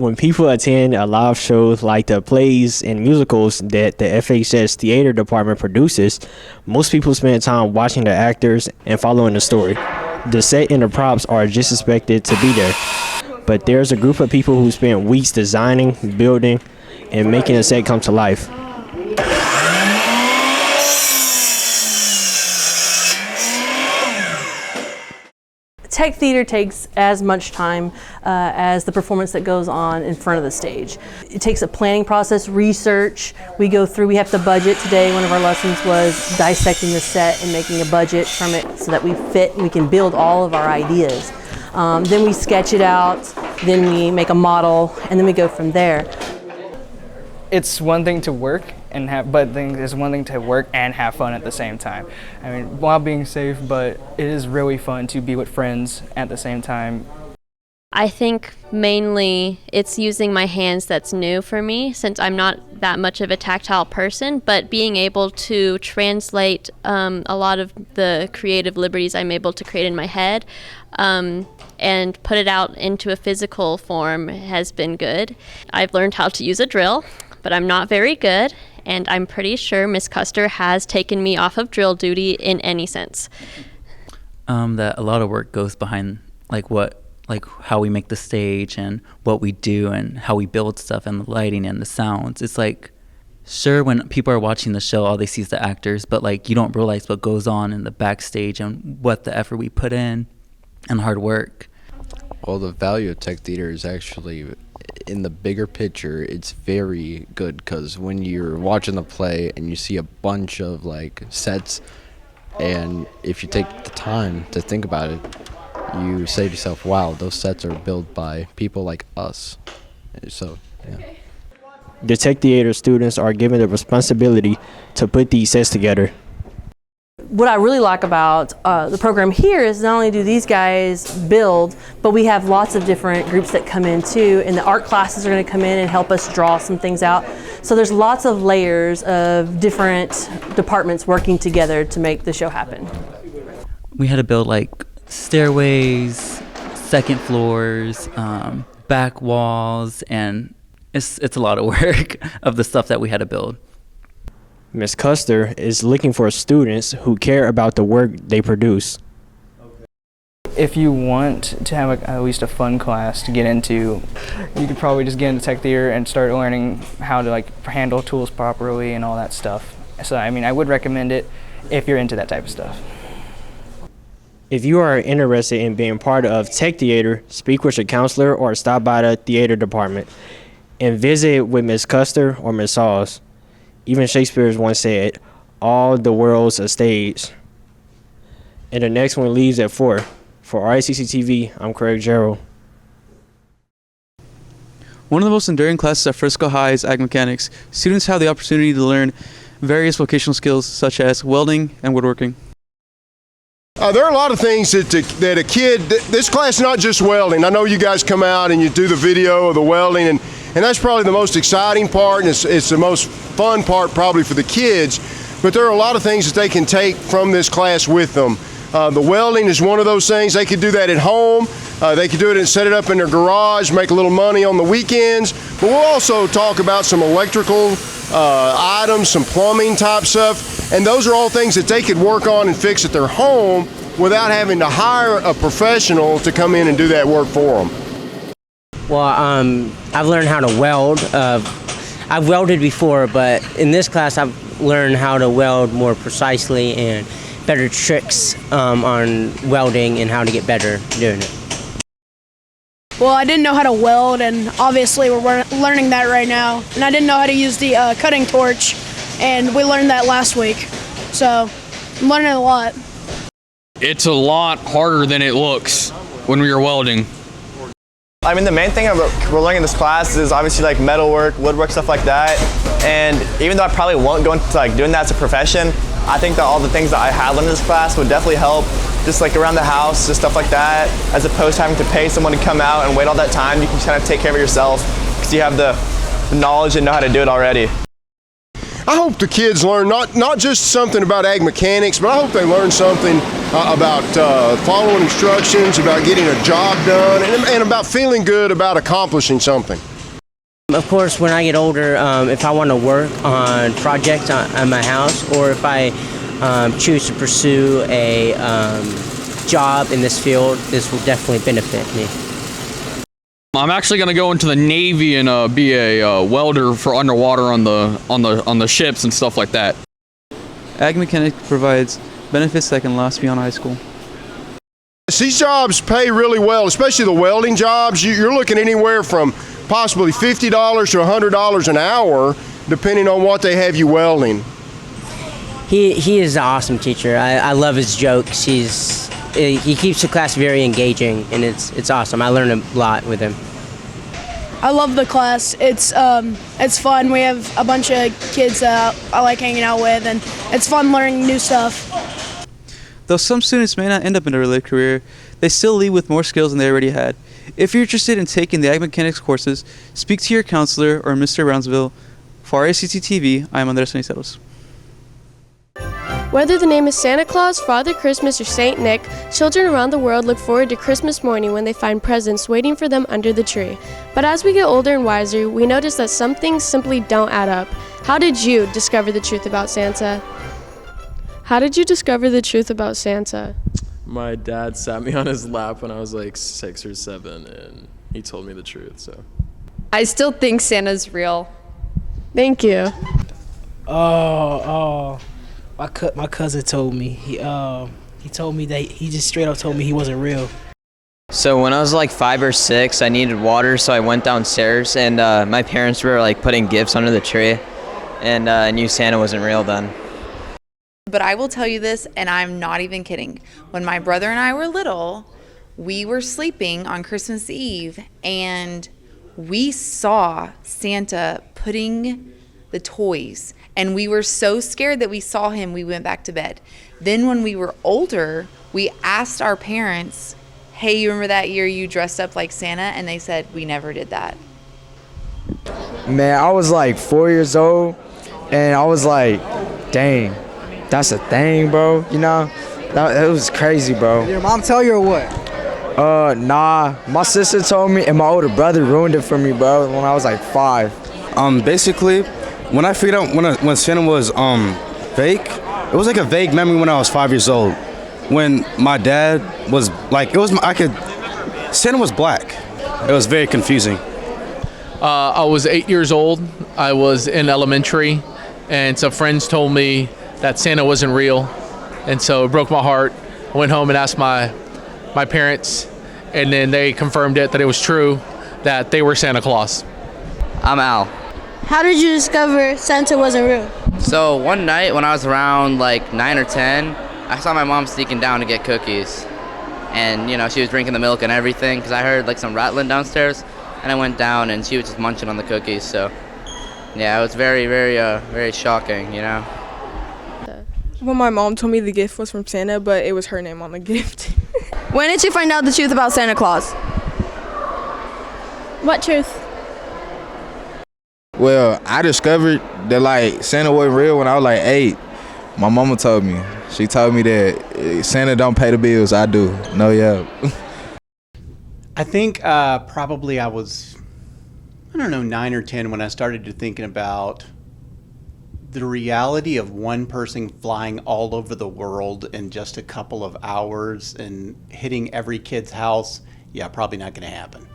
When people attend a live show like the plays and musicals that the FHS theater department produces, most people spend time watching the actors and following the story. The set and the props are just expected to be there, but there's a group of people who spend weeks designing, building, and making a set come to life. Tech theater takes as much time as the performance that goes on in front of the stage. It takes a planning process, research. We have to budget. Today, one of our lessons was dissecting the set and making a budget from it so that we fit and we can build all of our ideas. Then we sketch it out, then we make a model, and then we go from there. It's one thing to work it's one thing to work and have fun at the same time. I mean, while being safe, but it is really fun to be with friends at the same time. I think mainly it's using my hands that's new for me, since I'm not that much of a tactile person, but being able to translate a lot of the creative liberties I'm able to create in my head and put it out into a physical form has been good. I've learned how to use a drill, but I'm not very good, and I'm pretty sure Miss Custer has taken me off of drill duty in any sense. That a lot of work goes behind how we make the stage and what we do and how we build stuff and the lighting and the sounds. It's like, sure, when people are watching the show, all they see is the actors, but like you don't realize what goes on in the backstage and what the effort we put in and hard work. Well, the value of tech theater is actually, in the bigger picture, it's very good, because when you're watching the play and you see a bunch of like sets, and if you take the time to think about it, you say to yourself, wow, those sets are built by people like us. So, yeah. The tech theater students are given the responsibility to put these sets together. What I really like about the program here is not only do these guys build, but we have lots of different groups that come in too, and the art classes are going to come in and help us draw some things out. So there's lots of layers of different departments working together to make the show happen. We had to build like stairways, second floors, back walls, and it's a lot of work of the stuff that we had to build. Ms. Custer is looking for students who care about the work they produce. If you want to have at least a fun class to get into, you could probably just get into tech theater and start learning how to handle tools properly and all that stuff. So I mean, I would recommend it if you're into that type of stuff. If you are interested in being part of tech theater, speak with your counselor or stop by the theater department and visit with Ms. Custer or Ms. Sauls. Even Shakespeare once said, all the world's a stage. And the next one leaves at 4. For Racc TV, I'm Craig Gerald. One of the most enduring classes at Frisco High is ag mechanics. Students have the opportunity to learn various vocational skills such as welding and woodworking. There are a lot of things that a kid, this class is not just welding. I know you guys come out and you do the video of the welding, and that's probably the most exciting part, and it's the most fun part probably for the kids. But there are a lot of things that they can take from this class with them. The welding is one of those things. They could do that at home. They could do it and set it up in their garage, make a little money on the weekends. But we'll also talk about some electrical items, some plumbing type stuff. And those are all things that they could work on and fix at their home without having to hire a professional to come in and do that work for them. Well, I've learned how to weld. I've welded before, but in this class I've learned how to weld more precisely and better tricks on welding and how to get better doing it. Well, I didn't know how to weld, and obviously we're learning that right now. And I didn't know how to use the cutting torch, and we learned that last week. So I'm learning a lot. It's a lot harder than it looks when we are welding. I mean, the main thing we're learning in this class is obviously like metalwork, woodwork, stuff like that. And even though I probably won't go into doing that as a profession, I think that all the things that I had learned in this class would definitely help, just around the house, just stuff like that, as opposed to having to pay someone to come out and wait all that time. You can just kind of take care of yourself because you have the knowledge and know how to do it already. I hope the kids learn not just something about ag mechanics, but I hope they learn something about following instructions, about getting a job done, and about feeling good about accomplishing something. Of course, when I get older, if I want to work on projects at my house, or if I choose to pursue a job in this field, this will definitely benefit me. I'm actually going to go into the Navy and be a welder for underwater on the ships and stuff like that. Ag mechanic provides benefits that can last beyond high school. These jobs pay really well, especially the welding jobs. You're looking anywhere from possibly $50 to $100 an hour, depending on what they have you welding. He is an awesome teacher. I love his jokes. He keeps the class very engaging, and it's awesome. I learn a lot with him. I love the class. It's fun. We have a bunch of kids that I like hanging out with, and it's fun learning new stuff. Though some students may not end up in a related career, they still leave with more skills than they already had. If you're interested in taking the Ag Mechanics courses, speak to your counselor or Mr. Brownsville. For Racc TV, I'm Andres Niceros. Whether the name is Santa Claus, Father Christmas, or Saint Nick, children around the world look forward to Christmas morning when they find presents waiting for them under the tree. But as we get older and wiser, we notice that some things simply don't add up. How did you discover the truth about Santa? How did you discover the truth about Santa? My dad sat me on his lap when I was like 6 or 7, and he told me the truth. So I still think Santa's real. Thank you. My cousin told me. He told me that he just straight up told me he wasn't real. So when I was like 5 or 6, I needed water, so I went downstairs, and my parents were like putting gifts under the tree, and I knew Santa wasn't real then. But I will tell you this, and I'm not even kidding. When my brother and I were little, we were sleeping on Christmas Eve, and we saw Santa putting the toys, and we were so scared that we saw him, we went back to bed. Then when we were older, we asked our parents, hey, you remember that year you dressed up like Santa? And they said, we never did that. Man, I was like 4 years old, and I was like, dang, that's a thing, bro. You know, that was crazy, bro. Did your mom tell you or what? Nah. My sister told me, and my older brother ruined it for me, bro, when I was like 5. Basically, when I figured out when Santa was fake, it was like a vague memory when I was 5 years old. When my dad was like, Santa was black. It was very confusing. I was 8 years old. I was in elementary, and some friends told me that Santa wasn't real, and so it broke my heart. I went home and asked my parents, and then they confirmed that it was true, that they were Santa Claus. I'm Al. How did you discover Santa wasn't real? So one night when I was around like 9 or 10, I saw my mom sneaking down to get cookies. And, you know, she was drinking the milk and everything, because I heard like some rattling downstairs, and I went down and she was just munching on the cookies. So, yeah, it was very, very shocking, you know. Well, my mom told me the gift was from Santa, but it was her name on the gift. When did you find out the truth about Santa Claus? What truth? Well, I discovered that like Santa wasn't real when I was like 8. My mama told me. She told me that Santa don't pay the bills. I do. No, yeah. I think probably I was, 9 or 10 when I started to thinking about the reality of one person flying all over the world in just a couple of hours and hitting every kid's house. Yeah, probably not going to happen.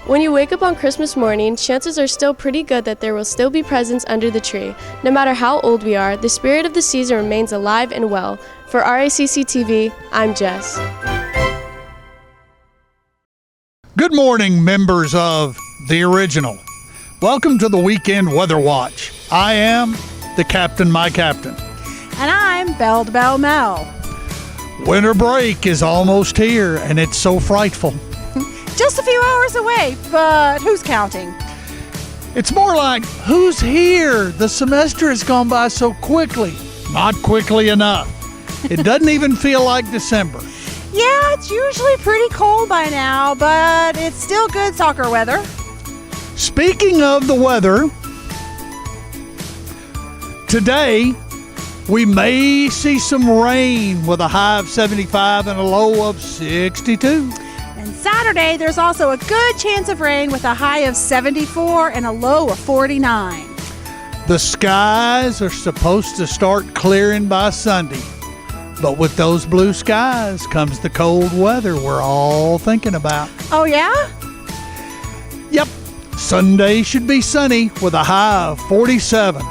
When you wake up on Christmas morning, chances are still pretty good that there will still be presents under the tree. No matter how old we are, the spirit of the season remains alive and well. For Racc TV, I'm Jess. Good morning, members of The Original. Welcome to the Weekend Weather Watch. I am the Captain, my Captain. And I'm Belle to Belle Mel. Winter break is almost here, and it's so frightful. Just a few hours away, but who's counting? It's more like, who's here? The semester has gone by so quickly. Not quickly enough. It doesn't even feel like December. Yeah, it's usually pretty cold by now, but it's still good soccer weather. Speaking of the weather, today we may see some rain with a high of 75 and a low of 62. And Saturday, there's also a good chance of rain with a high of 74 and a low of 49. The skies are supposed to start clearing by Sunday. But with those blue skies comes the cold weather we're all thinking about. Oh, yeah? Yep. Sunday should be sunny with a high of 47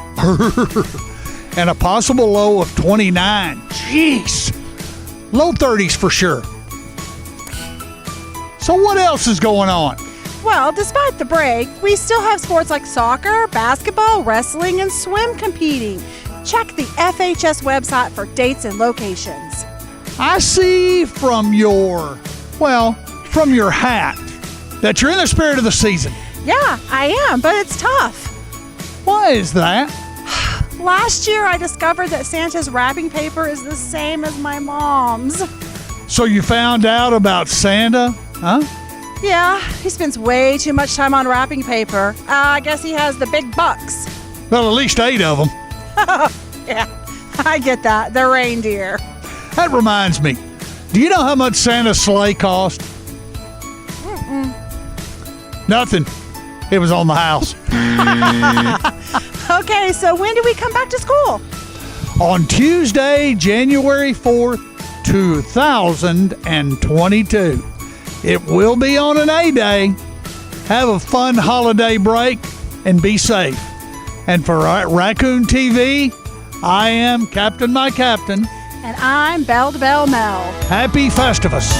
and a possible low of 29. Jeez. Low 30s for sure. So what else is going on? Well, despite the break, we still have sports like soccer, basketball, wrestling, and swim competing. Check the FHS website for dates and locations. I see from your hat that you're in the spirit of the season. Yeah, I am, but it's tough. Why is that? Last year, I discovered that Santa's wrapping paper is the same as my mom's. So you found out about Santa, huh? Yeah, he spends way too much time on wrapping paper. I guess he has the big bucks. Well, at least 8 of them. Yeah, I get that. The reindeer. That reminds me. Do you know how much Santa's sleigh cost? Mm-mm. Nothing. It was on the house. Okay, so when do we come back to school? On Tuesday, January 4th, 2022. It will be on an A-Day. Have a fun holiday break and be safe. And for Raccoon TV, I am Captain My Captain. And I'm Bell to Bell Mel. Happy Festivus.